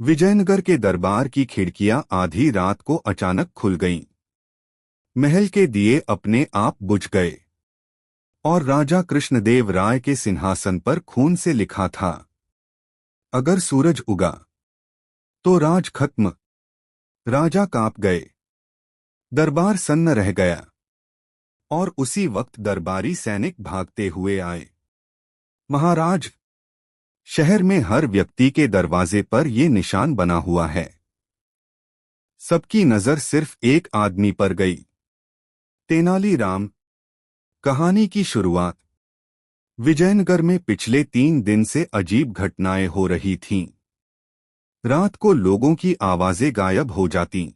विजयनगर के दरबार की खिड़कियां आधी रात को अचानक खुल गईं। महल के दिए अपने आप बुझ गए और राजा कृष्णदेव राय के सिंहासन पर खून से लिखा था, अगर सूरज उगा तो राज खत्म। राजा कांप गए, दरबार सन्न रह गया और उसी वक्त दरबारी सैनिक भागते हुए आए। महाराज, शहर में हर व्यक्ति के दरवाजे पर ये निशान बना हुआ है। सबकी नजर सिर्फ एक आदमी पर गई, तेनालीराम। कहानी की शुरुआत। विजयनगर में पिछले 3 दिन से अजीब घटनाएं हो रही थीं। रात को लोगों की आवाजें गायब हो जाती।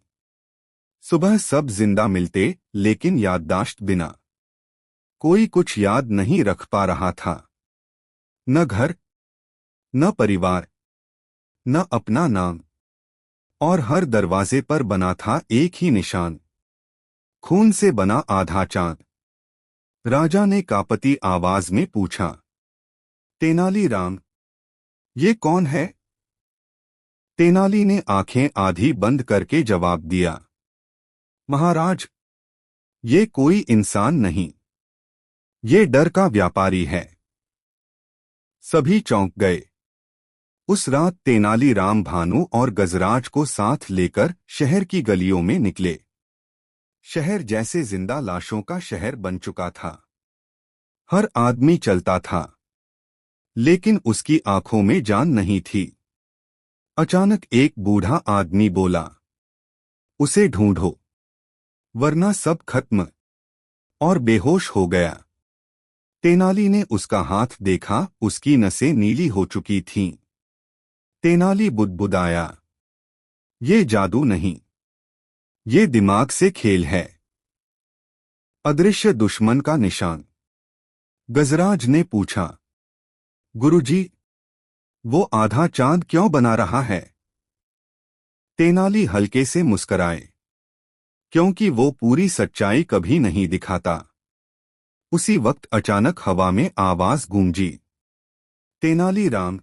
सुबह सब जिंदा मिलते, लेकिन याददाश्त बिना। कोई कुछ याद नहीं रख पा रहा था। न घर, न परिवार, न अपना नाम। और हर दरवाजे पर बना था एक ही निशान, खून से बना आधा चांद। राजा ने कांपती आवाज में पूछा, तेनालीराम, ये कौन है? तेनाली ने आंखें आधी बंद करके जवाब दिया, महाराज, ये कोई इंसान नहीं, ये डर का व्यापारी है। सभी चौंक गए। उस रात तेनालीराम भानु और गजराज को साथ लेकर शहर की गलियों में निकले। शहर जैसे जिंदा लाशों का शहर बन चुका था। हर आदमी चलता था, लेकिन उसकी आंखों में जान नहीं थी। अचानक एक बूढ़ा आदमी बोला, उसे ढूंढो, वरना सब खत्म। और बेहोश हो गया। तेनाली ने उसका हाथ देखा, उसकी नसें नीली हो चुकी थीं। तेनाली बुदबुदाया, ये जादू नहीं, ये दिमाग से खेल है। अदृश्य दुश्मन का निशान। गजराज ने पूछा, गुरुजी, वो आधा चांद क्यों बना रहा है? तेनाली हल्के से मुस्कराए, क्योंकि वो पूरी सच्चाई कभी नहीं दिखाता। उसी वक्त अचानक हवा में आवाज गूंजी, तेनालीराम,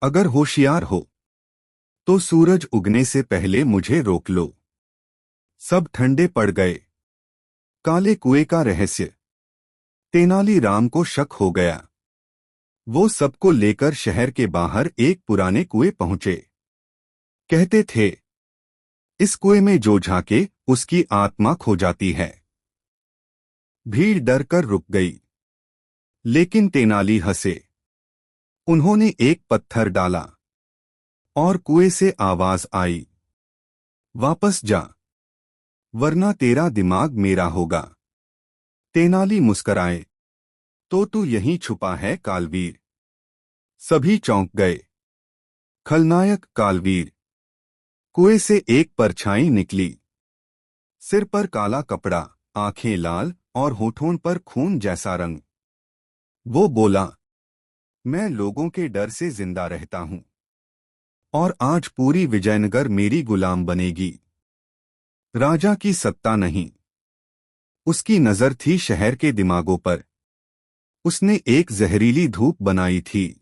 अगर होशियार हो तो सूरज उगने से पहले मुझे रोक लो। सब ठंडे पड़ गए। काले कुएं का रहस्य। तेनालीराम को शक हो गया। वो सबको लेकर शहर के बाहर एक पुराने कुएं पहुंचे। कहते थे, इस कुएं में जो झांके उसकी आत्मा खो जाती है। भीड़ डर कर रुक गई, लेकिन तेनाली हंसे। उन्होंने एक पत्थर डाला और कुएं से आवाज आई, वापस जा, वरना तेरा दिमाग मेरा होगा। तेनाली मुस्कराए, तो तू यहीं छुपा है कालवीर। सभी चौंक गए। खलनायक कालवीर। कुएं से एक परछाई निकली। सिर पर काला कपड़ा, आंखें लाल और होठों पर खून जैसा रंग। वो बोला, मैं लोगों के डर से जिंदा रहता हूं और आज पूरी विजयनगर मेरी गुलाम बनेगी। राजा की सत्ता नहीं, उसकी नजर थी शहर के दिमागों पर। उसने एक जहरीली धूप बनाई थी,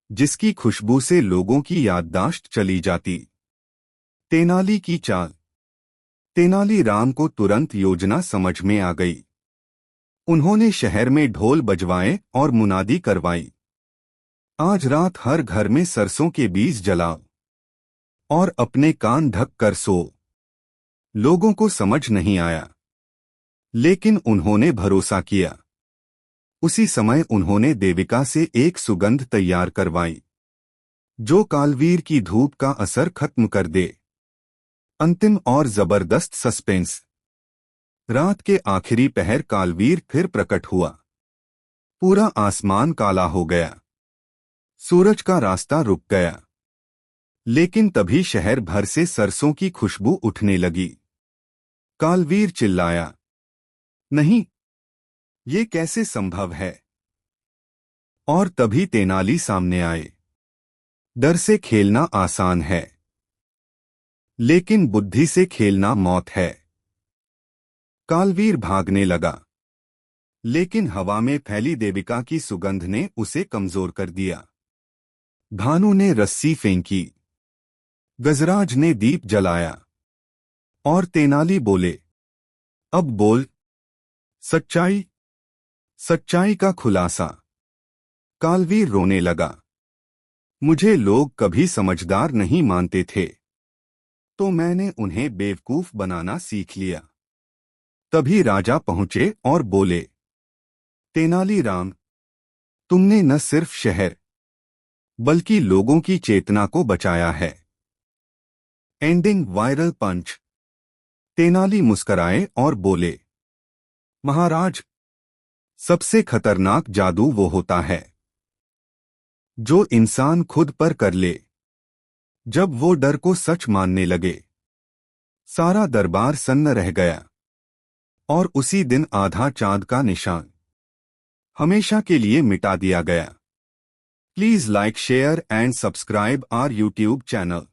जिसकी खुशबू से लोगों की याददाश्त चली जाती। तेनाली की चाल। तेनालीराम को तुरंत योजना समझ में आ गई। उन्होंने शहर में ढोल बजवाए और मुनादी करवाई, आज रात हर घर में सरसों के बीज जलाओ और अपने कान ढक कर सो। लोगों को समझ नहीं आया, लेकिन उन्होंने भरोसा किया। उसी समय उन्होंने देविका से एक सुगंध तैयार करवाई, जो कालवीर की धूप का असर खत्म कर दे। अंतिम और जबरदस्त सस्पेंस। रात के आखिरी पहर कालवीर फिर प्रकट हुआ। पूरा आसमान काला हो गया। सूरज का रास्ता रुक गया। लेकिन तभी शहर भर से सरसों की खुशबू उठने लगी। कालवीर चिल्लाया, नहीं, ये कैसे संभव है? और तभी तेनाली सामने आए। डर से खेलना आसान है, लेकिन बुद्धि से खेलना मौत है। कालवीर भागने लगा, लेकिन हवा में फैली देविका की सुगंध ने उसे कमजोर कर दिया। भानु ने रस्सी फेंकी, गजराज ने दीप जलाया और तेनाली बोले, अब बोल, सच्चाई, सच्चाई का खुलासा। कालवीर रोने लगा। मुझे लोग कभी समझदार नहीं मानते थे, तो मैंने उन्हें बेवकूफ बनाना सीख लिया। तभी राजा पहुंचे और बोले, तेनालीराम, तुमने न सिर्फ शहर बल्कि लोगों की चेतना को बचाया है। एंडिंग वायरल पंच। तेनाली मुस्कराए और बोले, महाराज, सबसे खतरनाक जादू वो होता है जो इंसान खुद पर कर ले। जब वो डर को सच मानने लगे, सारा दरबार सन्न रह गया और उसी दिन आधा चांद का निशान हमेशा के लिए मिटा दिया गया। Please like, share and subscribe our YouTube channel.